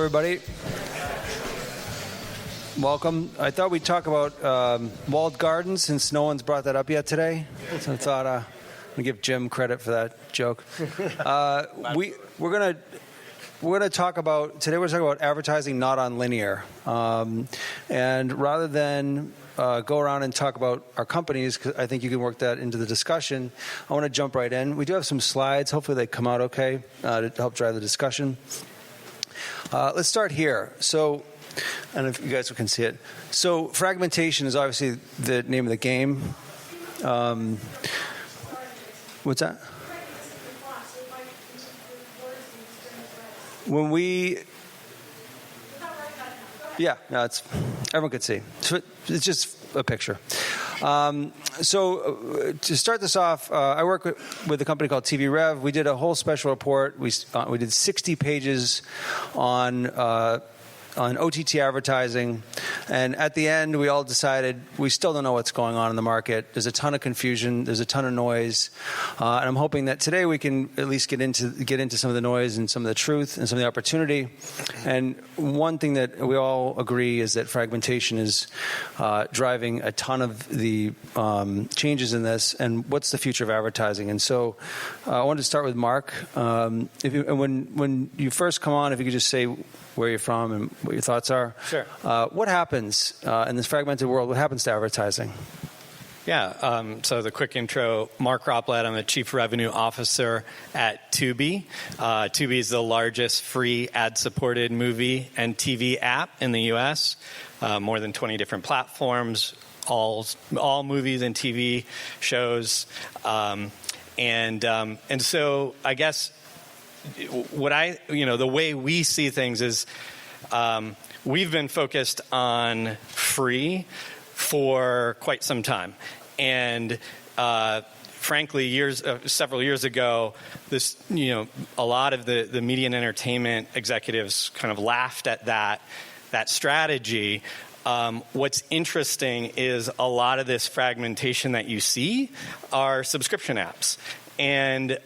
everybody. Welcome. I thought we'd talk about walled gardens since no one's brought that up yet today. So I thought I'm going to give Jim credit for that joke. We're going to talk about, today we're talking about advertising not on linear. And rather than go around and talk about our companies, because I think you can work that into the discussion, I want to jump right in. We do have some slides. Hopefully they come out okay to help drive the discussion. Let's start here. So, I don't know if you guys can see it. So fragmentation is obviously the name of the game. What's that? When we... Yeah, no, it's everyone could see. So it's just a picture. So to start this off, I work with a company called TV Rev. We did a whole special report. We did 60 pages on OTT advertising, and at the end we all decided we still don't know what's going on in the market. There's a ton of confusion, there's a ton of noise, and I'm hoping that today we can at least get into some of the noise and some of the truth and some of the opportunity. And one thing that we all agree is that fragmentation is driving a ton of the changes in this, and what's the future of advertising. And so I wanted to start with Mark. When you first come on, if you could just say where you're from and what your thoughts are. Sure. What happens in this fragmented world? What happens to advertising? Yeah, so the quick intro, Mark Roplat, I'm the Chief Revenue Officer at Tubi. Tubi is the largest free ad-supported movie and TV app in the U.S., more than 20 different platforms, all movies and TV shows. And so I guess the way we see things is we've been focused on free for quite some time. And frankly, several years ago, a lot of the media and entertainment executives kind of laughed at that strategy. What's interesting is a lot of this fragmentation that you see are subscription apps. And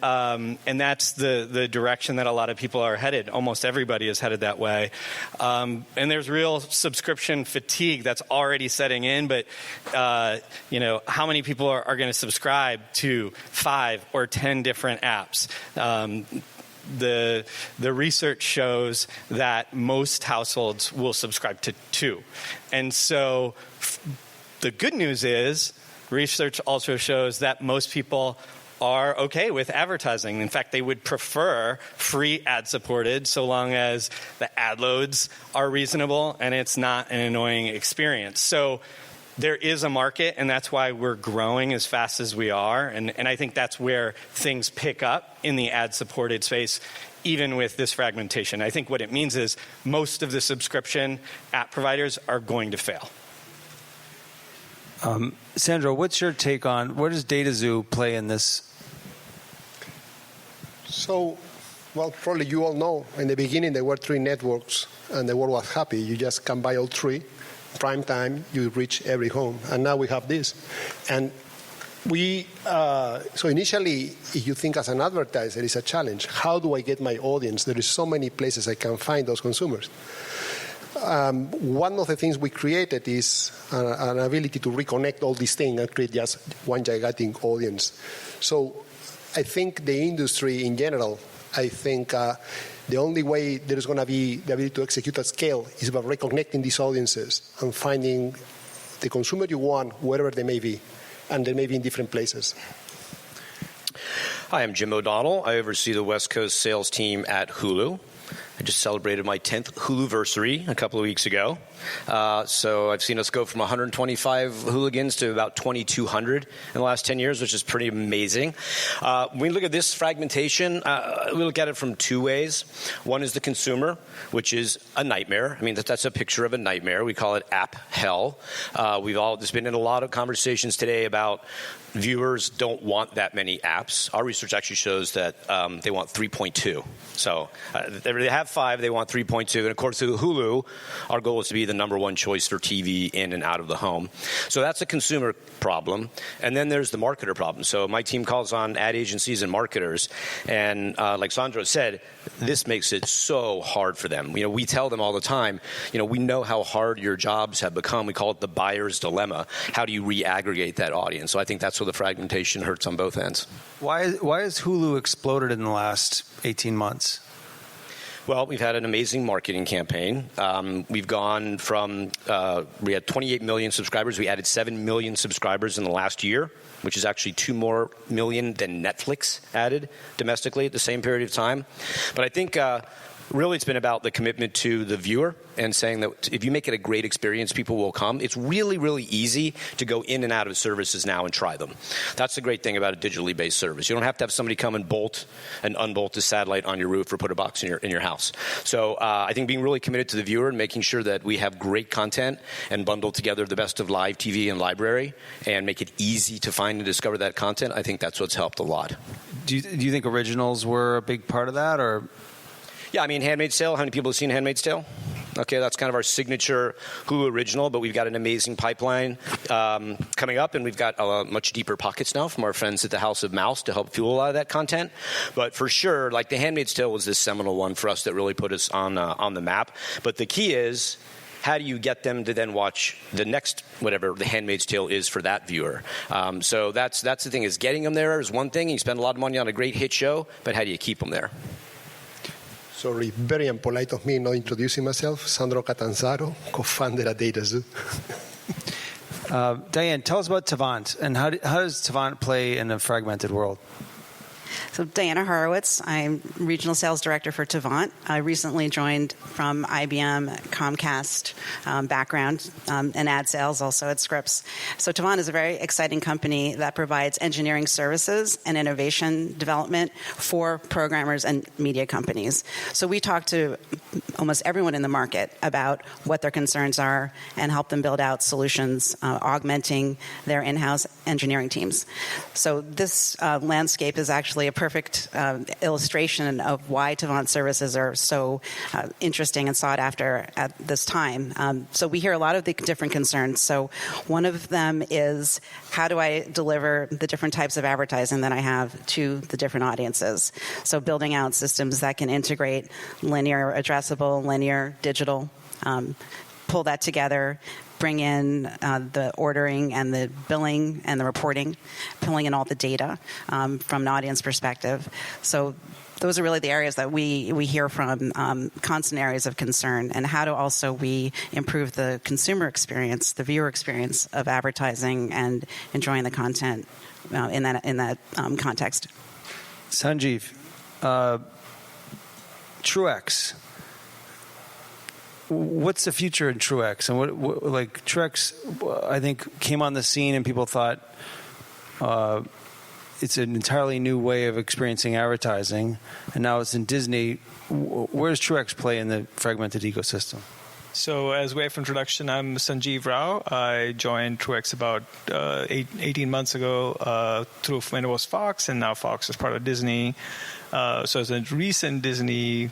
that's the direction that a lot of people are headed. Almost everybody is headed that way. And there's real subscription fatigue that's already setting in. But, how many people are going to subscribe to 5 or 10 different apps? The research shows that most households will subscribe to 2. And so the good news is research also shows that most people are okay with advertising. In fact, they would prefer free ad-supported so long as the ad loads are reasonable and it's not an annoying experience. So there is a market, and that's why we're growing as fast as we are. And I think that's where things pick up in the ad-supported space, even with this fragmentation. I think what it means is most of the subscription app providers are going to fail. Sandro, what's your take on where does DataXu play in this? So, probably you all know, in the beginning there were 3 networks and the world was happy. You just can buy all 3. Prime time, you reach every home. And now we have this. And so initially, if you think as an advertiser, it's a challenge. How do I get my audience? There is so many places I can find those consumers. One of the things we created is an ability to reconnect all these things and create just one gigantic audience. So I think the industry in general, the only way there is going to be the ability to execute at scale is by reconnecting these audiences and finding the consumer you want wherever they may be, and they may be in different places. Hi, I'm Jim O'Donnell. I oversee the West Coast sales team at Hulu. I just celebrated my 10th Huluversary a couple of weeks ago. So I've seen us go from 125 hooligans to about 2,200 in the last 10 years, which is pretty amazing. When we look at this fragmentation, we look at it from 2 ways. One is the consumer, which is a nightmare. I mean, that's a picture of a nightmare. We call it app hell. There's been in a lot of conversations today about viewers don't want that many apps. Our research actually shows that they want 3.2. So they have 5, they want 3.2. And of course, Hulu, our goal is to be the number one choice for TV in and out of the home. So that's a consumer problem. And then there's the marketer problem. So my team calls on ad agencies and marketers. And like Sandro said, this makes it so hard for them. We tell them all the time, we know how hard your jobs have become. We call it the buyer's dilemma. How do you re-aggregate that audience? So I think that's where the fragmentation hurts on both ends. Why has Hulu exploded in the last 18 months? Well, we've had an amazing marketing campaign. We've gone from, we had 28 million subscribers. We added 7 million subscribers in the last year, which is actually 2 more million than Netflix added domestically at the same period of time. But I think really it's been about the commitment to the viewer and saying that if you make it a great experience, people will come. It's really, really easy to go in and out of services now and try them. That's the great thing about a digitally based service. You don't have to have somebody come and bolt and unbolt a satellite on your roof or put a box in your house. So I think being really committed to the viewer and making sure that we have great content and bundle together the best of live TV and library and make it easy to find and discover that content, I think that's what's helped a lot. Do you think originals were a big part of that, or? Yeah, I mean, Handmaid's Tale. How many people have seen Handmaid's Tale? Okay, that's kind of our signature Hulu original, but we've got an amazing pipeline coming up, and we've got much deeper pockets now from our friends at the House of Mouse to help fuel a lot of that content. But for sure, like The Handmaid's Tale was this seminal one for us that really put us on the map. But the key is, how do you get them to then watch the next, whatever The Handmaid's Tale is for that viewer? So that's the thing, is getting them there is one thing. You spend a lot of money on a great hit show, but how do you keep them there? Sorry, very impolite of me not introducing myself. Sandro Catanzaro, co-founder at DataXu. Diane, tell us about Tavant, and how does Tavant play in a fragmented world? So Diana Horowitz, I'm Regional Sales Director for Tavant. I recently joined from IBM, Comcast background, and ad sales also at Scripps. So Tavant is a very exciting company that provides engineering services and innovation development for programmers and media companies. So we talk to almost everyone in the market about what their concerns are and help them build out solutions, augmenting their in-house engineering teams. So this landscape is actually a perfect illustration of why Tavant services are so interesting and sought after at this time. So we hear a lot of the different concerns. So one of them is, how do I deliver the different types of advertising that I have to the different audiences? So building out systems that can integrate linear addressable, linear digital, pull that together, bring in the ordering and the billing and the reporting, pulling in all the data from an audience perspective. So those are really the areas that we hear from, constant areas of concern, and how do also we improve the consumer experience, the viewer experience of advertising and enjoying the content in that context. Sanjeev, Truex. What's the future in Truex? And what like Truex, I think, came on the scene and people thought it's an entirely new way of experiencing advertising, and now it's in Disney. Where does Truex play in the fragmented ecosystem? So as way of introduction, I'm Sanjeev Rao. I joined Truex about 18 months ago through when it was Fox, and now Fox is part of Disney. So as a recent Disney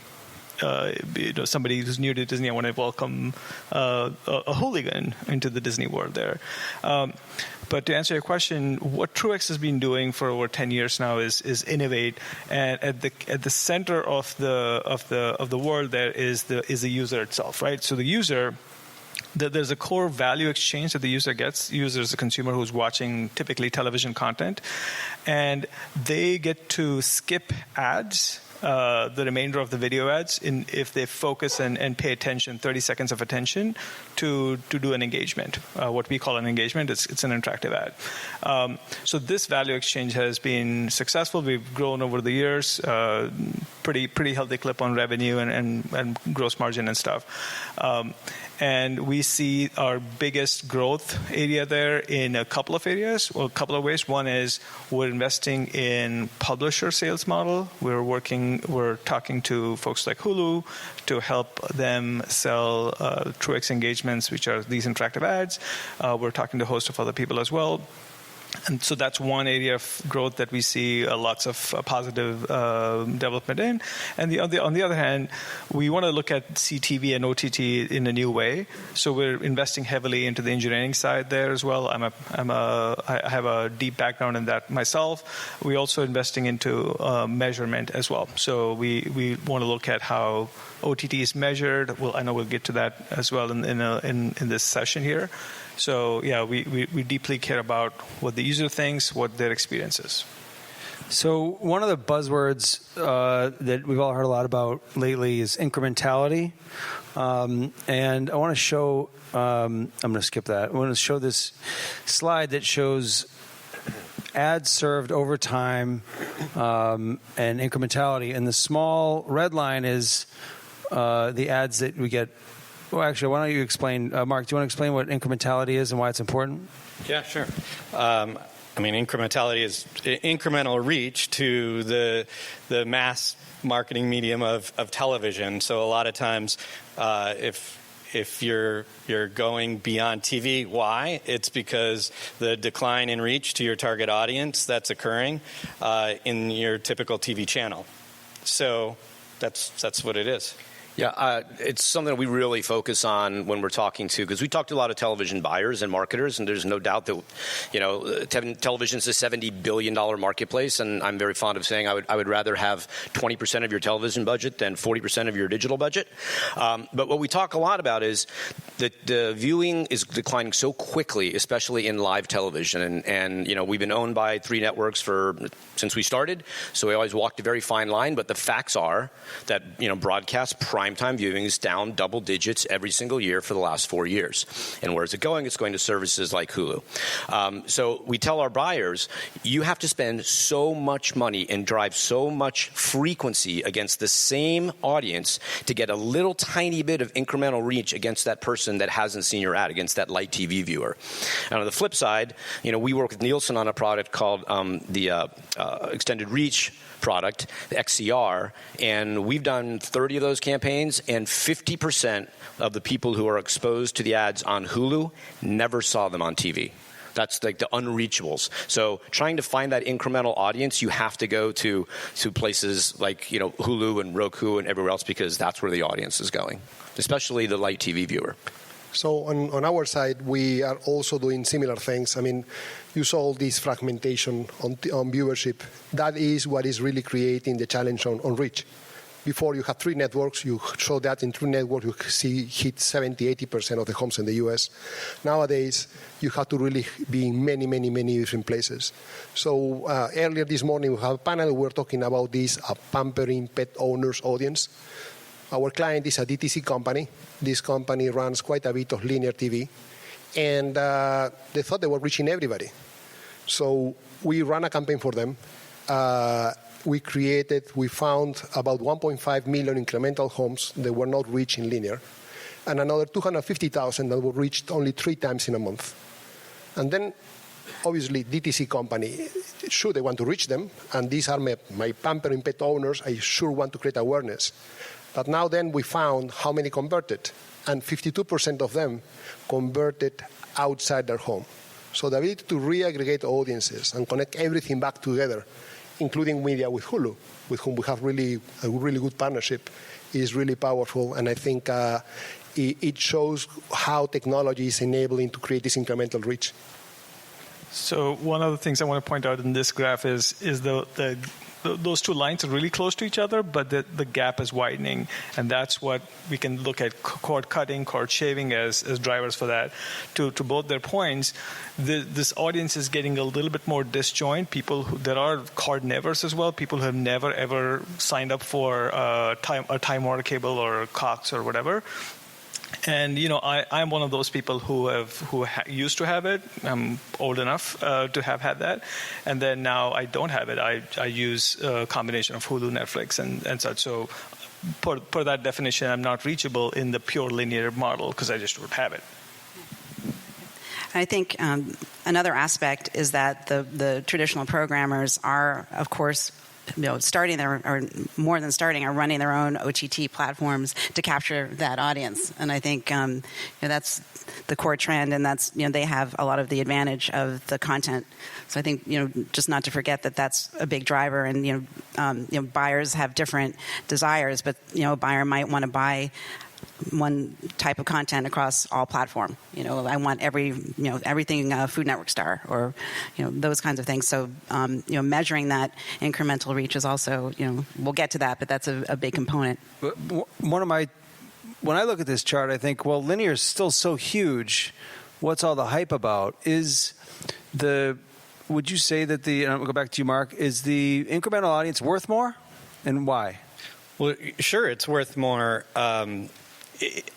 somebody who's new to Disney, I want to welcome a hooligan into the Disney world there. But to answer your question, what Truex has been doing for over 10 years now is innovate, and at the center of the world there is the user itself, right? So the user. There's a core value exchange that the user gets. The user is a consumer who's watching typically television content, and they get to skip ads, the remainder of the video ads, if they focus and pay attention, 30 seconds of attention to do an engagement. What we call an engagement, it's an interactive ad. So this value exchange has been successful. We've grown over the years, pretty healthy clip on revenue and gross margin and stuff. And we see our biggest growth area there in a couple of areas, or a couple of ways. One is we're investing in publisher sales model. We're talking to folks like Hulu to help them sell Truex engagements, which are these interactive ads. We're talking to a host of other people as well. And so that's one area of growth that we see lots of positive development in. And on the other hand, we want to look at CTV and OTT in a new way. So we're investing heavily into the engineering side there as well. I have a deep background in that myself. We're also investing into measurement as well. So we want to look at how OTT is measured. I know we'll get to that as well in this session here. So yeah, we deeply care about what the user thinks, what their experience is. So one of the buzzwords that we've all heard a lot about lately is incrementality. And I want to show, I'm going to skip that. I want to show this slide that shows ads served over time and incrementality. And the small red line is the ads that we get. Well, actually, why don't you explain, Mark, do you want to explain what incrementality is and why it's important? Yeah, sure. Incrementality is incremental reach to the mass marketing medium of television. So a lot of times, if you're going beyond TV, why? It's because the decline in reach to your target audience that's occurring in your typical TV channel. So that's what it is. Yeah, it's something that we really focus on when we're talking to, because we talk to a lot of television buyers and marketers, and there's no doubt that, television is a $70 billion marketplace, and I'm very fond of saying I would rather have 20% of your television budget than 40% of your digital budget. But what we talk a lot about is that the viewing is declining so quickly, especially in live television, and we've been owned by 3 networks since we started, so we always walked a very fine line. But the facts are that broadcast primetime viewing is down double digits every single year for the last 4 years. And where is it going? It's going to services like Hulu. So we tell our buyers, you have to spend so much money and drive so much frequency against the same audience to get a little tiny bit of incremental reach against that person that hasn't seen your ad, against that light TV viewer. And on the flip side, we work with Nielsen on a product called the Extended Reach product, the XCR, and we've done 30 of those campaigns, and 50% of the people who are exposed to the ads on Hulu never saw them on TV. That's like the unreachables. So trying to find that incremental audience, you have to go to places like Hulu and Roku and everywhere else, because that's where the audience is going, especially the light TV viewer. So on our side, we are also doing similar things. You saw all this fragmentation on viewership. That is what is really creating the challenge on reach. Before, you had 3 networks. You show that in 3 networks, you hit 70-80% of the homes in the U.S. Nowadays, you have to really be in many, many, many different places. So earlier this morning, we have a panel. We were talking about this pampering pet owners audience. Our client is a DTC company. This company runs quite a bit of linear TV. And they thought they were reaching everybody. So we ran a campaign for them. We found about 1.5 million incremental homes that were not reached in linear, and another 250,000 that were reached only 3 times in a month. And then, obviously, DTC company, sure, they want to reach them, and these are my pampering pet owners. I sure want to create awareness. But now then we found how many converted, and 52% of them converted outside their home. So the ability to re-aggregate audiences and connect everything back together, including media with Hulu, with whom we have a really good partnership, is really powerful. And I think it shows how technology is enabling to create this incremental reach. So one of the things I want to point out in this graph is those 2 lines are really close to each other, but the gap is widening, and that's what we can look at cord cutting, cord shaving as drivers for that. To both their points, this audience is getting a little bit more disjoint. There are cord nevers as well, people who have never ever signed up for a Time Warner cable or Cox or whatever. And I'm one of those people who used to have it. I'm old enough to have had that, and then now I don't have it. I use a combination of Hulu, Netflix, and such. So, per that definition, I'm not reachable in the pure linear model because I just don't have it. I think another aspect is that the traditional programmers are, of course, starting or more than starting, are running their own OTT platforms to capture that audience. And I think that's the core trend, and that's they have a lot of the advantage of the content. So I think just not to forget that that's a big driver. And buyers have different desires, but a buyer might want to buy one type of content across all platform. I want everything Food Network star, or those kinds of things. So measuring that incremental reach is also we'll get to that, but that's a big component. When I look at this chart, I think, well, linear is still so huge. What's all the hype about? Would you say that and I'll go back to you, Mark, is the incremental audience worth more, and why? Well, sure, it's worth more.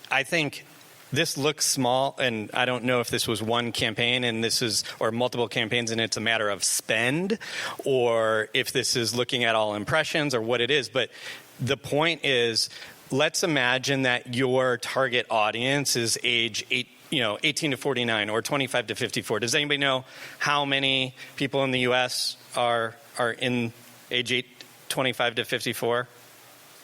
I think this looks small, and I don't know if this was one campaign or multiple campaigns and it's a matter of spend, or if this is looking at all impressions or what it is. But the point is, let's imagine that your target audience is age 18 to 49 or 25 to 54. Does anybody know how many people in the U.S. are in age 25 to 54?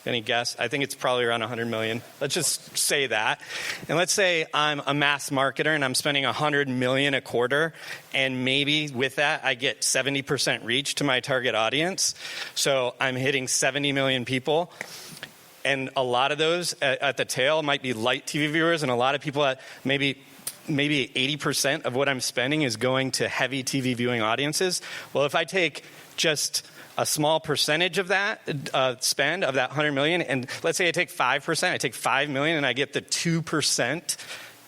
Any guess? I think it's probably around 100 million. Let's just say that. And let's say I'm a mass marketer and I'm spending 100 million a quarter, and maybe with that I get 70% reach to my target audience. So I'm hitting 70 million people. And a lot of those at the tail might be light TV viewers, and a lot of people at maybe 80% of what I'm spending is going to heavy TV viewing audiences. Well, if I take just a small percentage of that spend, of that 100 million, and let's say I take 5%, I take 5 million and I get the 2%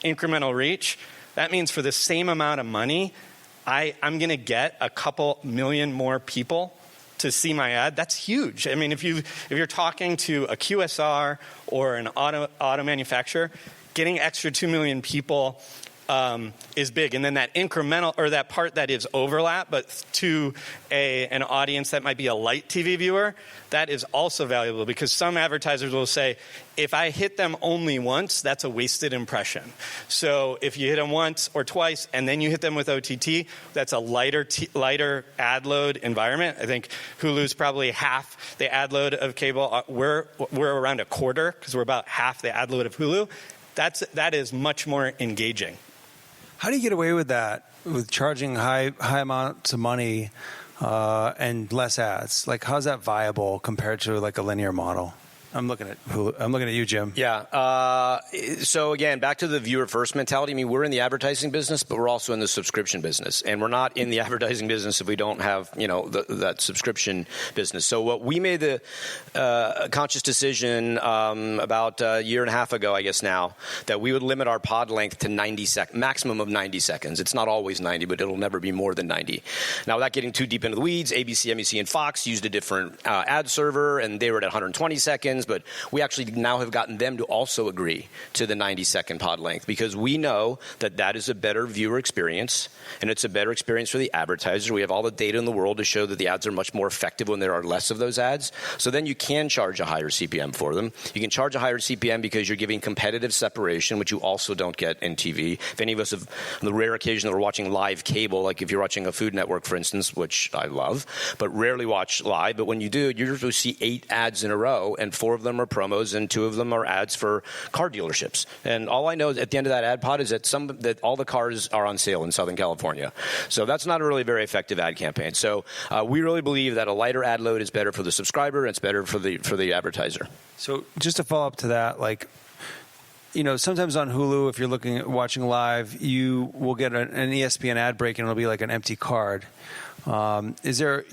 incremental reach, that means for the same amount of money, I'm going to get a couple million more people to see my ad. That's huge. I mean, if you're talking to a QSR or an auto manufacturer, getting extra 2 million people is big. And then that incremental, or that part that is overlap, but to an audience that might be a light TV viewer, that is also valuable, because some advertisers will say, if I hit them only once, that's a wasted impression. So if you hit them once or twice and then you hit them with OTT, that's a lighter ad load environment. I think Hulu's probably half the ad load of cable. We're around a quarter, because we're about half the ad load of Hulu. That is much more engaging. How do you get away with that, with charging high amounts of money and less ads? Like, how's that viable compared to like a linear model? I'm looking at you, Jim. Yeah. So again, back to the viewer first mentality. I mean, we're in the advertising business, but we're also in the subscription business, and we're not in the advertising business if we don't have that subscription business. So what we made the conscious decision about a year and a half ago, I guess now, that we would limit our pod length to 90 seconds, maximum of 90 seconds. It's not always 90, but it'll never be more than 90. Now, without getting too deep into the weeds, ABC, NBC, and Fox used a different ad server, and they were at 120 seconds. But we actually now have gotten them to also agree to the 90-second pod length, because we know that is a better viewer experience, and it's a better experience for the advertiser. We have all the data in the world to show that the ads are much more effective when there are less of those ads. So then you can charge a higher CPM for them. You can charge a higher CPM because you're giving competitive separation, which you also don't get in TV. If any of us have, on the rare occasion that we're watching live cable, like if you're watching a Food Network, for instance, which I love, but rarely watch live, but when you do, you're supposed to see 8 ads in a row, and 4 of them are promos and 2 of them are ads for car dealerships. And all I know at the end of that ad pod is that all the cars are on sale in Southern California. So that's not a really very effective ad campaign. So we really believe that a lighter ad load is better for the subscriber, and it's better for the advertiser. So just to follow up to that, like, sometimes on Hulu, if you're watching live, you will get an ESPN ad break and it'll be like an empty card. Is there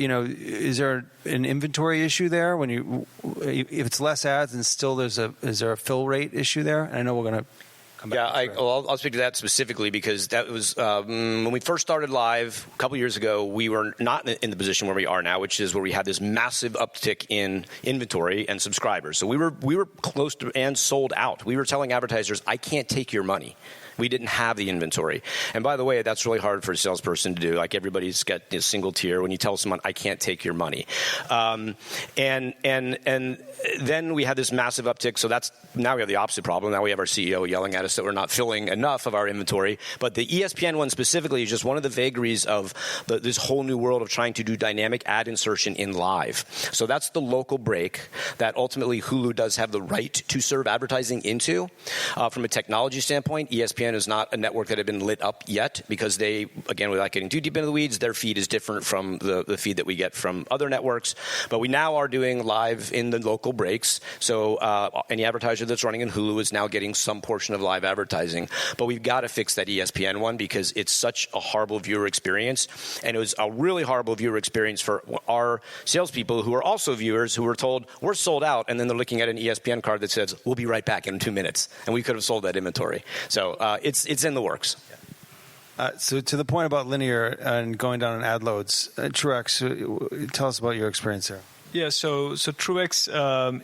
an inventory issue there if it's less ads and still is there a fill rate issue there? And I know we're going to come back. Yeah, I'll speak to that specifically, because that was when we first started live a couple years ago. We were not in the position where we are now, which is where we had this massive uptick in inventory and subscribers. So we were close to and sold out. We were telling advertisers, I can't take your money. We didn't have the inventory. And by the way, that's really hard for a salesperson to do. Like everybody's got a single tier when you tell someone, I can't take your money. And then we had this massive uptick. So now we have the opposite problem. Now we have our CEO yelling at us that we're not filling enough of our inventory. But the ESPN one specifically is just one of the vagaries of this whole new world of trying to do dynamic ad insertion in live. So that's the local break that ultimately Hulu does have the right to serve advertising into. From a technology standpoint, ESPN is not a network that had been lit up yet because they, again, without getting too deep into the weeds, their feed is different from the feed that we get from other networks. But we now are doing live in the local breaks. So any advertiser that's running in Hulu is now getting some portion of live advertising. But we've got to fix that ESPN one because it's such a horrible viewer experience. And it was a really horrible viewer experience for our salespeople who are also viewers who were told, we're sold out. And then they're looking at an ESPN card that says, we'll be right back in 2 minutes. And we could have sold that inventory. So it's in the works. So to the point about linear and going down on ad loads, Truex, tell us about your experience there. Yeah, so Truex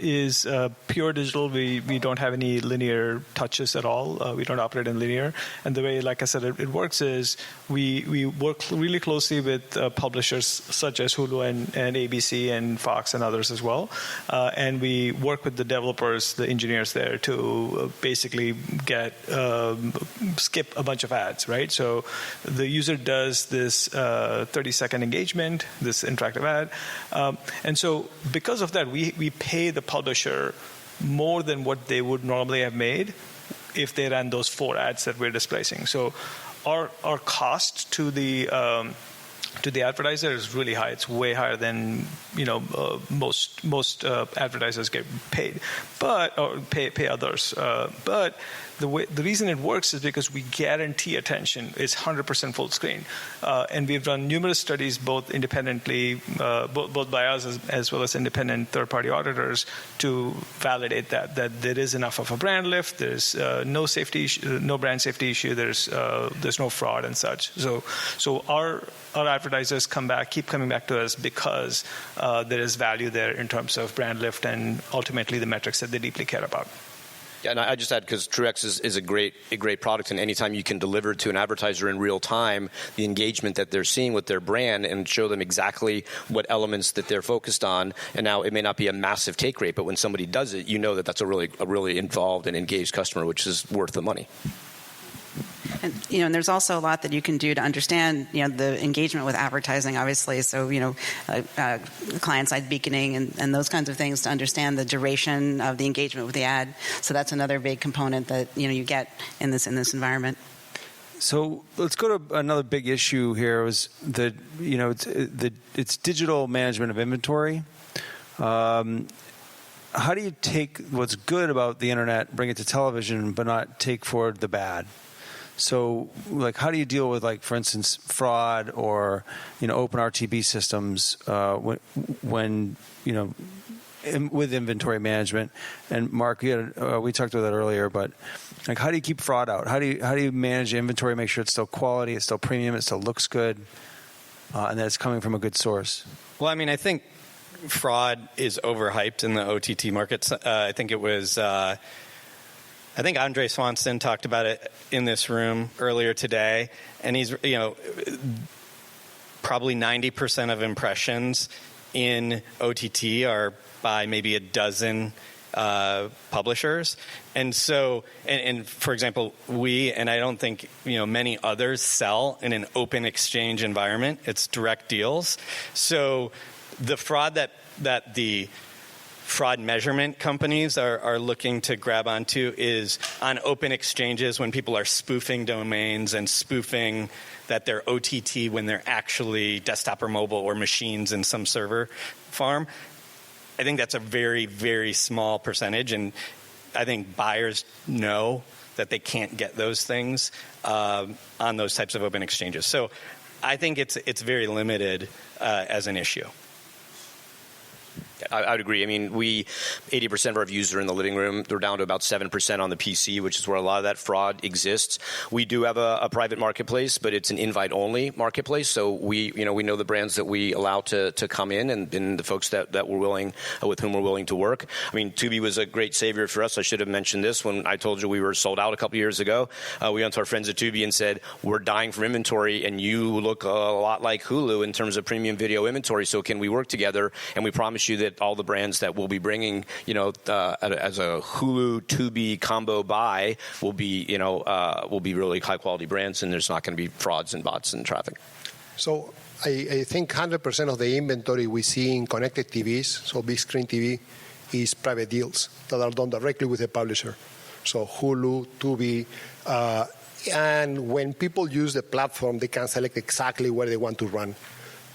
is pure digital. We don't have any linear touches at all. We don't operate in linear. And the way, like I said, it works is we work really closely with publishers such as Hulu and ABC and Fox and others as well. And we work with the developers, the engineers there to basically skip a bunch of ads, right? So the user does this 30-second engagement, this interactive ad. And so because of that, we pay the publisher more than what they would normally have made if they ran those 4 ads that we're displacing. So our cost to the advertiser is really high. It's way higher than most advertisers get paid, or pay others. But the reason it works is because we guarantee attention. It's 100% full screen, and we've done numerous studies, both independently, both by us as well as independent third-party auditors, to validate that there is enough of a brand lift. There's no safety, no brand safety issue. There's no fraud and such. So our advertisers keep coming back to us because there is value there in terms of brand lift and ultimately the metrics that they deeply care about. Yeah, and I just add, because Truex is a great product, and anytime you can deliver to an advertiser in real time the engagement that they're seeing with their brand and show them exactly what elements that they're focused on, and now it may not be a massive take rate, but when somebody does it, you know that that's a really involved and engaged customer, which is worth the money. And, and there's also a lot that you can do to understand, the engagement with advertising, obviously. So, client-side beaconing and those kinds of things to understand the duration of the engagement with the ad. So that's another big component that, you get in this environment. So let's go to another big issue here. Was it's digital management of inventory. How do you take what's good about the internet, bring it to television, but not take forward the bad? So, how do you deal with, for instance, fraud or, open RTB systems when with inventory management? And Mark, we talked about that earlier, but how do you keep fraud out? How do you manage inventory, make sure it's still quality, it's still premium, it still looks good, and that it's coming from a good source? Well, I think fraud is overhyped in the OTT markets. I think it was. I think Andre Swanson talked about it in this room earlier today, and he's, probably 90% of impressions in OTT are by maybe a dozen publishers. And so, and for example, we, and I don't think, many others sell in an open exchange environment. It's direct deals. So the fraud that the fraud measurement companies are looking to grab onto is on open exchanges when people are spoofing domains and spoofing that they're OTT when they're actually desktop or mobile or machines in some server farm. I think that's a very, very small percentage, and I think buyers know that they can't get those things on those types of open exchanges. So I think it's very limited as an issue. I would agree. I mean, 80% of our views are in the living room. They're down to about 7% on the PC, which is where a lot of that fraud exists. We do have a private marketplace, but it's an invite-only marketplace. So we know the brands that we allow to come in and the folks that we're willing, with whom we're willing to work. I mean, Tubi was a great savior for us. I should have mentioned this when I told you we were sold out a couple years ago. We went to our friends at Tubi and said, we're dying for inventory, and you look a lot like Hulu in terms of premium video inventory. So can we work together? And we promise you that all the brands that we'll be bringing, as a Hulu Tubi combo buy will be really high quality brands, and there's not going to be frauds and bots and traffic. So I think 100% of the inventory we see in connected TVs, so big screen TV, is private deals that are done directly with the publisher. So Hulu, Tubi, and when people use the platform, they can select exactly where they want to run.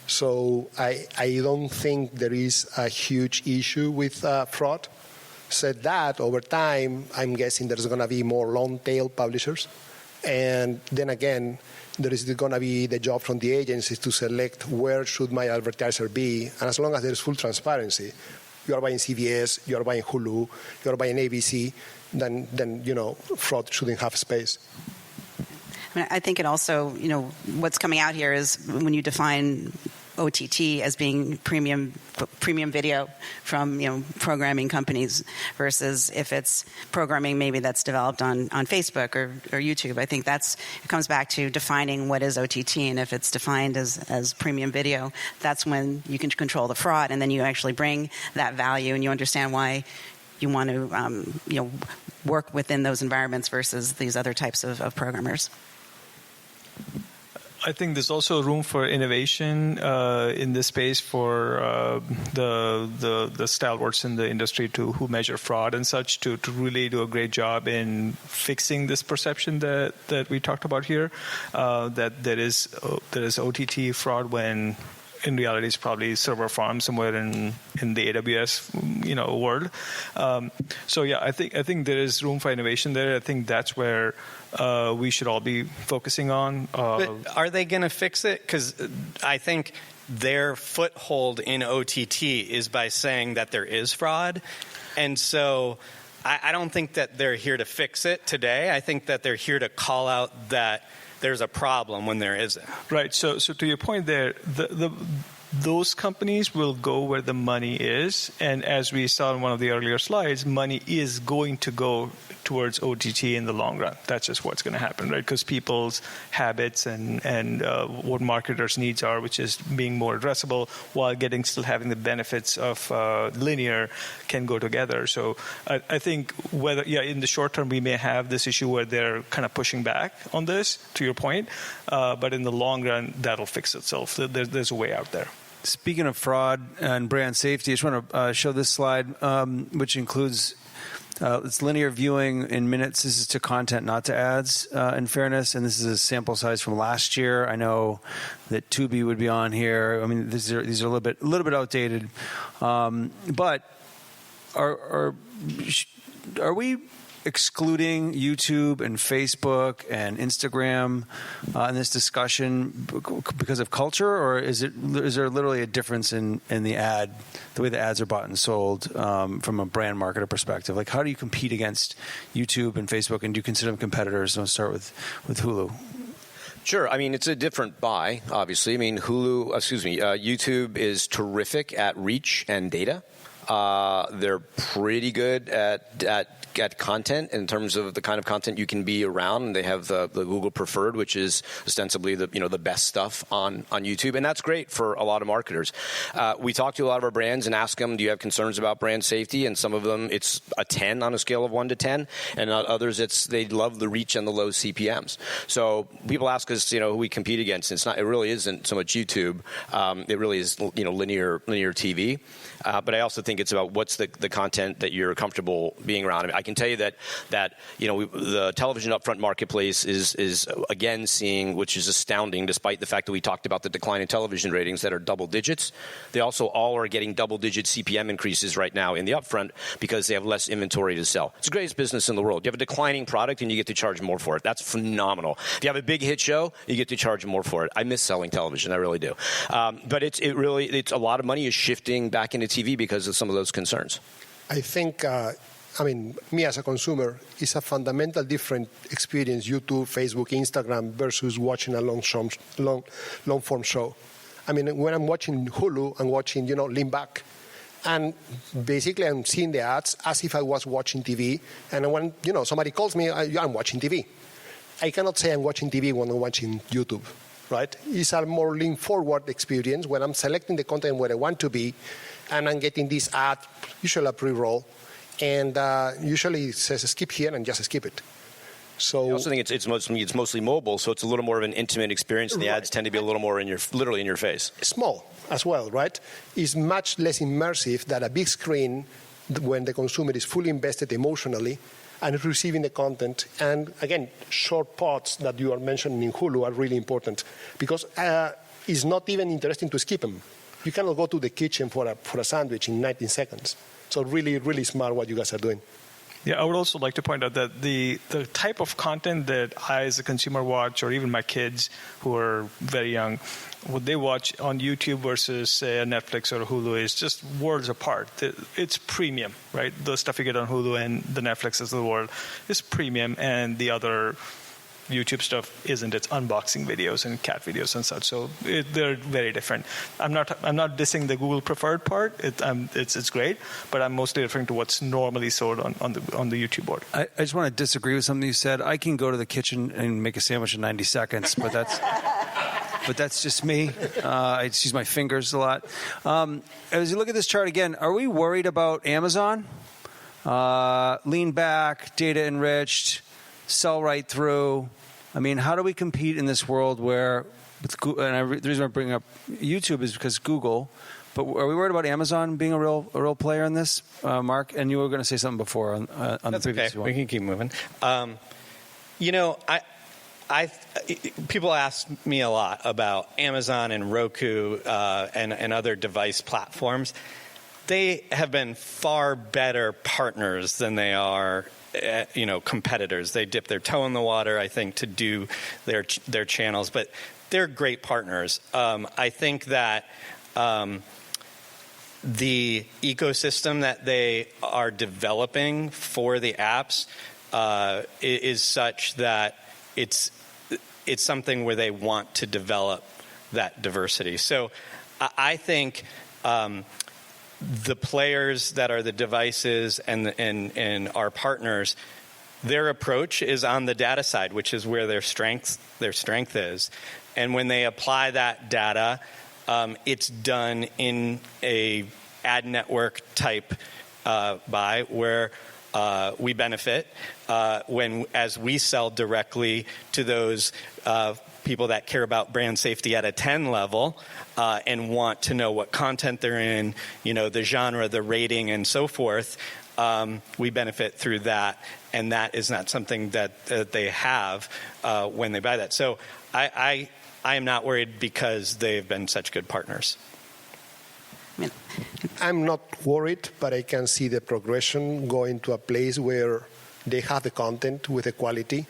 So I don't think there is a huge issue with fraud. Said that, over time, I'm guessing there's going to be more long-tail publishers. And then again, there is going to be the job from the agencies to select where should my advertiser be. And as long as there's full transparency, you are buying CBS, you are buying Hulu, you are buying ABC, then fraud shouldn't have space. I think it also, what's coming out here is when you define OTT as being premium video from programming companies versus if it's programming maybe that's developed on Facebook or YouTube. I think it comes back to defining what is OTT, and if it's defined as premium video, that's when you can control the fraud, and then you actually bring that value and you understand why you want to work within those environments versus these other types of programmers. I think there's also room for innovation in this space for the stalwarts in the industry who measure fraud and such to really do a great job in fixing this perception that we talked about here, that there is OTT fraud when in reality it's probably server farm somewhere in the AWS world. So yeah, I think there is room for innovation there. I think that's where we should all be focusing on. But are they going to fix it? Because I think their foothold in OTT is by saying that there is fraud. And so I don't think that they're here to fix it today. I think that they're here to call out that there's a problem when there isn't. Right. So to your point there, those companies will go where the money is. And as we saw in one of the earlier slides, money is going to go towards OTT in the long run. That's just what's going to happen, right? Because people's habits and what marketers' needs are, which is being more addressable while still having the benefits of linear, can go together. So I think in the short term we may have this issue where they're kind of pushing back on this, to your point, but in the long run that'll fix itself. There's a way out there. Speaking of fraud and brand safety, I just want to show this slide, which includes it's linear viewing in minutes. This is to content, not to ads, in fairness. And this is a sample size from last year. I know that Tubi would be on here. I mean, these are a little bit outdated. But are we excluding YouTube and Facebook and Instagram in this discussion because of culture, or is there literally a difference in the way the ads are bought and sold from a brand marketer perspective? Like, how do you compete against YouTube and Facebook, and do you consider them competitors? I'll start with Hulu. Sure. I mean, it's a different buy, obviously. I mean, YouTube is terrific at reach and data. They're pretty good at content in terms of the kind of content you can be around. They have the Google Preferred, which is ostensibly the best stuff on YouTube, and that's great for a lot of marketers. We talk to a lot of our brands and ask them, do you have concerns about brand safety? And some of them it's a 10 on a scale of 1 to 10, and others they love the reach and the low CPMs. So people ask us, who we compete against. It really isn't so much YouTube. It really is linear TV. But I also think it's about what's the content that you're comfortable being around. I mean, can tell you that the television upfront marketplace is again seeing, which is astounding, despite the fact that we talked about the decline in television ratings that are double digits. They also all are getting double-digit CPM increases right now in the upfront because they have less inventory to sell. It's the greatest business in the world. You have a declining product and you get to charge more for it. That's phenomenal. If you have a big hit show, you get to charge more for it. I miss selling television. I really do. But it's a lot of money is shifting back into TV because of some of those concerns. I think, me as a consumer, it's a fundamental different experience, YouTube, Facebook, Instagram, versus watching a long-form show. When I'm watching Hulu, I'm watching, Lean Back. And basically, I'm seeing the ads as if I was watching TV. And when, somebody calls me, I'm watching TV. I cannot say I'm watching TV when I'm watching YouTube, right? It's a more lean-forward experience when I'm selecting the content where I want to be, and I'm getting this ad, usually a pre-roll, and usually it says skip here and just skip it. So I also think it's mostly mobile, so it's a little more of an intimate experience, and the ads tend to be a little more literally in your face. Small as well, right? It's much less immersive than a big screen when the consumer is fully invested emotionally and receiving the content. And again, short pods that you are mentioning in Hulu are really important because it's not even interesting to skip them. You cannot go to the kitchen for a sandwich in 19 seconds. So really, really smart what you guys are doing. Yeah, I would also like to point out that the type of content that I as a consumer watch, or even my kids who are very young, what they watch on YouTube versus, say, a Netflix or a Hulu is just worlds apart. It's premium, right? The stuff you get on Hulu and the Netflixes of the world is premium, and the other YouTube stuff isn't. It's unboxing videos and cat videos and such. So they're very different. I'm not dissing the Google preferred part. It's great, but I'm mostly referring to what's normally sold on the YouTube board. I just want to disagree with something you said. I can go to the kitchen and make a sandwich in 90 seconds, but that's just me. I just use my fingers a lot. As you look at this chart again, are we worried about Amazon? Lean back, data enriched, sell right through. How do we compete in this world where, the reason I'm bringing up YouTube is because Google, but are we worried about Amazon being a real player in this, Mark? And you were going to say something before on the previous one. We can keep moving. People ask me a lot about Amazon and Roku and other device platforms. They have been far better partners than they are competitors. They dip their toe in the water, I think, to do their channels, but they're great partners. I think that the ecosystem that they are developing for the apps is such that it's something where they want to develop that diversity. So I think the players that are the devices and our partners, their approach is on the data side, which is where their strength is. And when they apply that data, it's done in a ad network type buy where we benefit as we sell directly to those people that care about brand safety at a 10 level and want to know what content they're in, the genre, the rating, and so forth. We benefit through that, and that is not something that they have when they buy that. So I am not worried because they've been such good partners. I'm not worried, but I can see the progression going to a place where they have the content with the quality,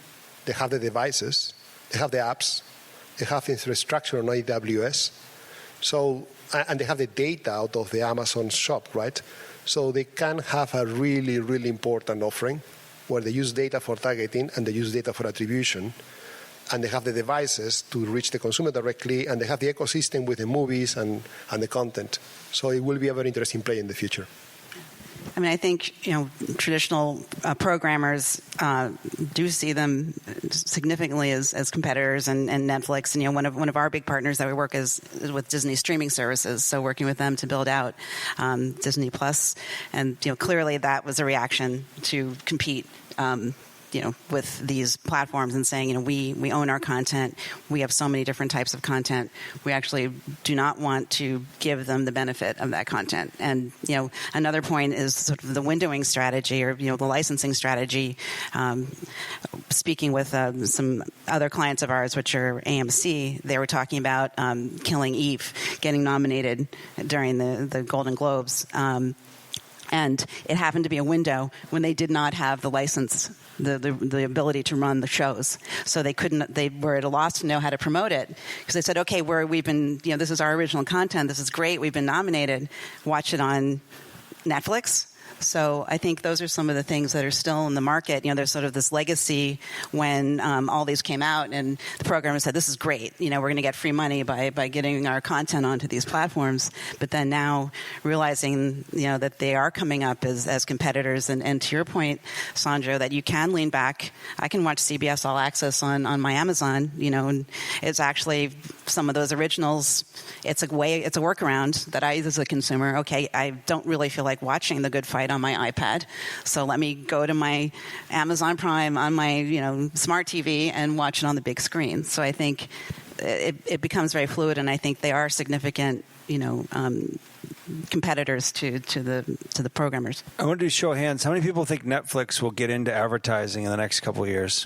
they have the devices, they have the apps, they have infrastructure on AWS, and they have the data out of the Amazon shop, right? So they can have a really, really important offering where they use data for targeting and they use data for attribution, and they have the devices to reach the consumer directly, and they have the ecosystem with the movies and the content. So it will be a very interesting play in the future. I think traditional programmers do see them significantly as competitors, and Netflix. And one of our big partners that we work is with Disney streaming services. So working with them to build out Disney Plus, and clearly that was a reaction to compete with these platforms and saying, we own our content. We have so many different types of content. We actually do not want to give them the benefit of that content. And, another point is sort of the windowing strategy or, the licensing strategy. Speaking with some other clients of ours, which are AMC, they were talking about Killing Eve getting nominated during the Golden Globes. And it happened to be a window when they did not have the license, the ability to run the shows. So they were at a loss to know how to promote it. Because they said, okay, we've been, this is our original content. This is great. We've been nominated. Watch it on Netflix. So I think those are some of the things that are still in the market. There's sort of this legacy when all these came out and the programmer said, this is great. We're going to get free money by getting our content onto these platforms. But then now realizing, that they are coming up as competitors. And to your point, Sandro, that you can lean back. I can watch CBS All Access on my Amazon, and it's actually some of those originals. It's a workaround that I use as a consumer. Okay, I don't really feel like watching The Good Fight on my iPad, so let me go to my Amazon Prime on my smart TV and watch it on the big screen. So I think it becomes very fluid, and I think they are significant competitors to the programmers. I want to do show of hands. How many people think Netflix will get into advertising in the next couple of years?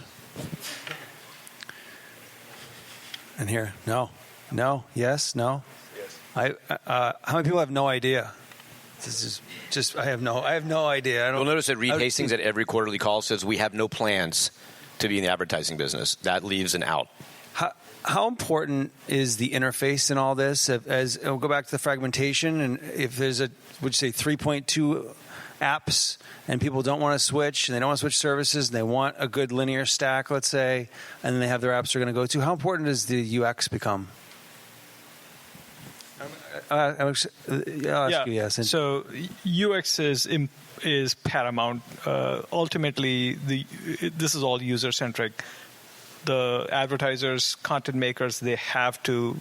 And here, no, yes, no. Yes. How many people have no idea? This is just I have no idea. You'll notice that Reed Hastings at every quarterly call says we have no plans to be in the advertising business. That leaves an out. How important is the interface in all this? As we'll go back to the fragmentation, and if there's would you say 3.2 apps, and people don't want to switch, and they don't want to switch services, and they want a good linear stack, let's say, and then they have their apps they're going to go to. How important does the UX become? I'll ask you, yes. So UX is paramount. Ultimately, this is all user centric. The advertisers, content makers, they have to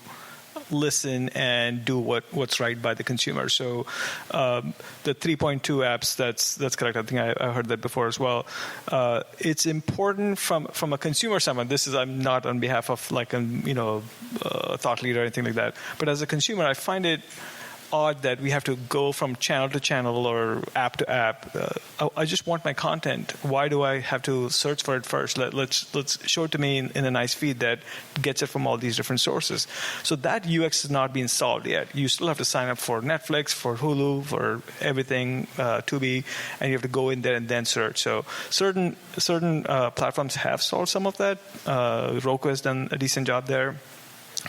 listen and do what's right by the consumer. So the 3.2 apps, that's correct. I think I heard that before as well. It's important from a consumer standpoint. This is, I'm not on behalf of like a thought leader or anything like that. But as a consumer, I find it odd that we have to go from channel to channel or app to app. I just want my content. Why do I have to search for it first? Let's show it to me in a nice feed that gets it from all these different sources. So that UX has not been solved yet. You still have to sign up for Netflix, for Hulu, for everything, Tubi, and you have to go in there and then search. So certain platforms have solved some of that. Roku has done a decent job there.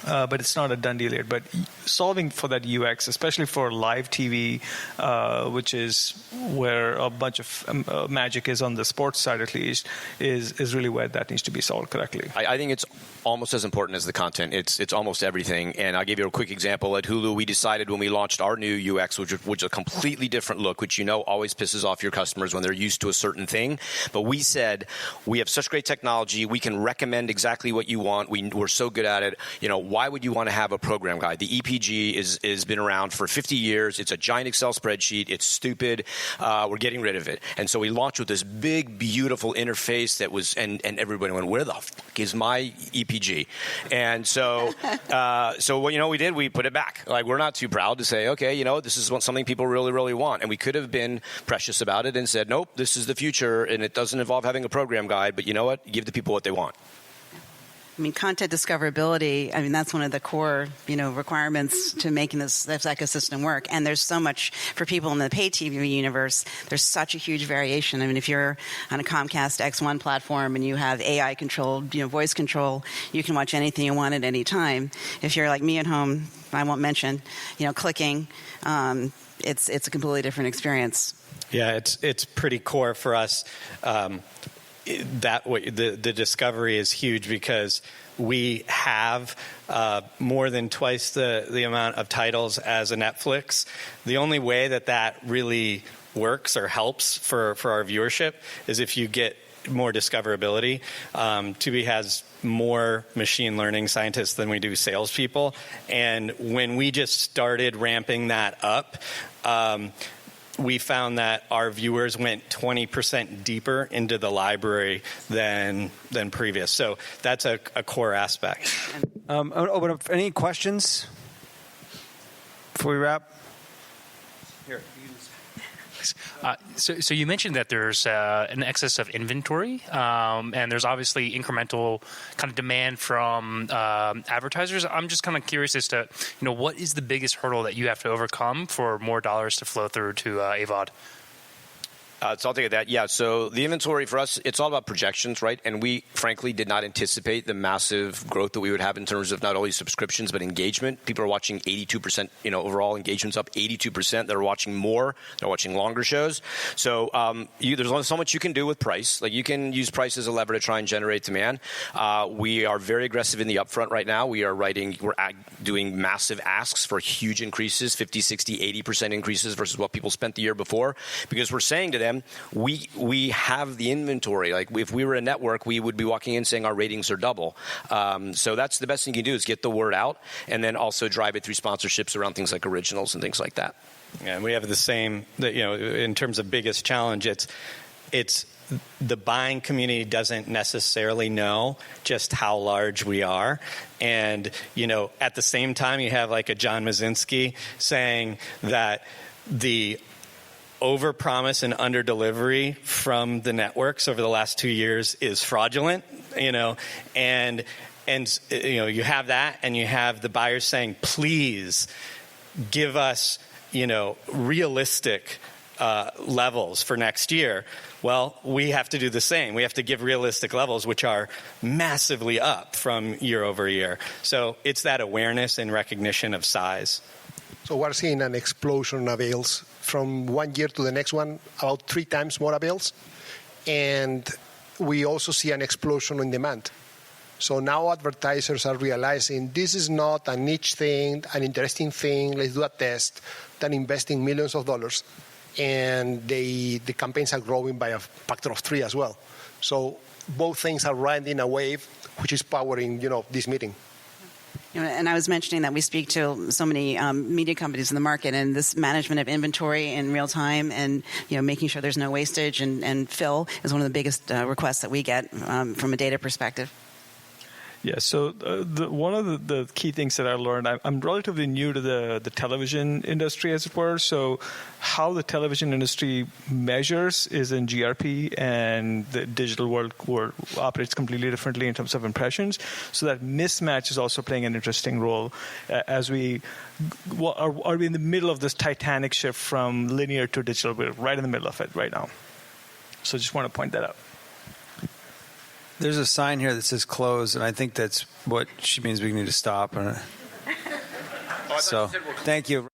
But it's not a done deal yet. But solving for that UX, especially for live TV, which is where a bunch of magic is on the sports side at least, is really where that needs to be solved correctly. I think it's almost as important as the content. It's almost everything. And I'll give you a quick example. At Hulu, we decided when we launched our new UX, which is a completely different look, which always pisses off your customers when they're used to a certain thing. But we said, we have such great technology. We can recommend exactly what you want. We're so good at it. Why would you want to have a program guide? The EPG has been around for 50 years. It's a giant Excel spreadsheet. It's stupid. We're getting rid of it. And so we launched with this big, beautiful interface that was, and everybody went, where the fuck is my EPG? And so, what we did, we put it back. Like, we're not too proud to say, okay, this is something people really, really want. And we could have been precious about it and said, nope, this is the future, and it doesn't involve having a program guide, but you know what? Give the people what they want. I mean, content discoverability, that's one of the core, requirements to making this ecosystem work. And there's so much for people in the pay TV universe. There's such a huge variation. If you're on a Comcast X1 platform and you have AI controlled, voice control, you can watch anything you want at any time. If you're like me at home, I won't mention, clicking, it's a completely different experience. Yeah, it's pretty core for us. The discovery is huge because we have more than twice the amount of titles as a Netflix. The only way that really works or helps for our viewership is if you get more discoverability. Tubi has more machine learning scientists than we do salespeople. And when we just started ramping that up, we found that our viewers went 20% deeper into the library than previous. So that's a core aspect. I'm going to open up for any questions before we wrap. Here. So you mentioned that there's an excess of inventory, and there's obviously incremental kind of demand from advertisers. I'm just kind of curious as to, what is the biggest hurdle that you have to overcome for more dollars to flow through to AVOD? So I'll take that. Yeah, so the inventory for us, it's all about projections, right? And we, frankly, did not anticipate the massive growth that we would have in terms of not only subscriptions, but engagement. People are watching 82%, overall engagement's up 82%. They're watching more. They're watching longer shows. So there's only so much you can do with price. Like, you can use price as a lever to try and generate demand. We are very aggressive in the upfront right now. We're doing massive asks for huge increases, 50, 60, 80% increases versus what people spent the year before, because we're saying to them, we have the inventory. Like, if we were a network, we would be walking in saying our ratings are double. So that's the best thing you can do, is get the word out, and then also drive it through sponsorships around things like originals and things like that. Yeah, and we have the same, in terms of biggest challenge, it's the buying community doesn't necessarily know just how large we are. And, at the same time, you have like a John Mazinski saying that the overpromise and underdelivery from the networks over the last 2 years is fraudulent, and you have that, and you have the buyers saying, please give us, realistic levels for next year. Well, we have to do the same. We have to give realistic levels, which are massively up from year over year. So it's that awareness and recognition of size. So we're seeing an explosion of avails from one year to the next one, about 3 times more avails. And we also see an explosion in demand. So now advertisers are realizing this is not a niche thing, an interesting thing, let's do a test, than investing millions of dollars. And the campaigns are growing by a factor of 3 as well. So both things are riding a wave, which is powering, this meeting. And I was mentioning that we speak to so many media companies in the market, and this management of inventory in real time and making sure there's no wastage and fill is one of the biggest requests that we get from a data perspective. Yeah, so one of the key things that I learned, I'm relatively new to the television industry, as it were. So how the television industry measures is in GRP, and the digital world operates completely differently in terms of impressions. So that mismatch is also playing an interesting role as are we in the middle of this titanic shift from linear to digital? We're right in the middle of it right now. So just want to point that out. There's a sign here that says close, and I think that's what she means we need to stop. So, thank you.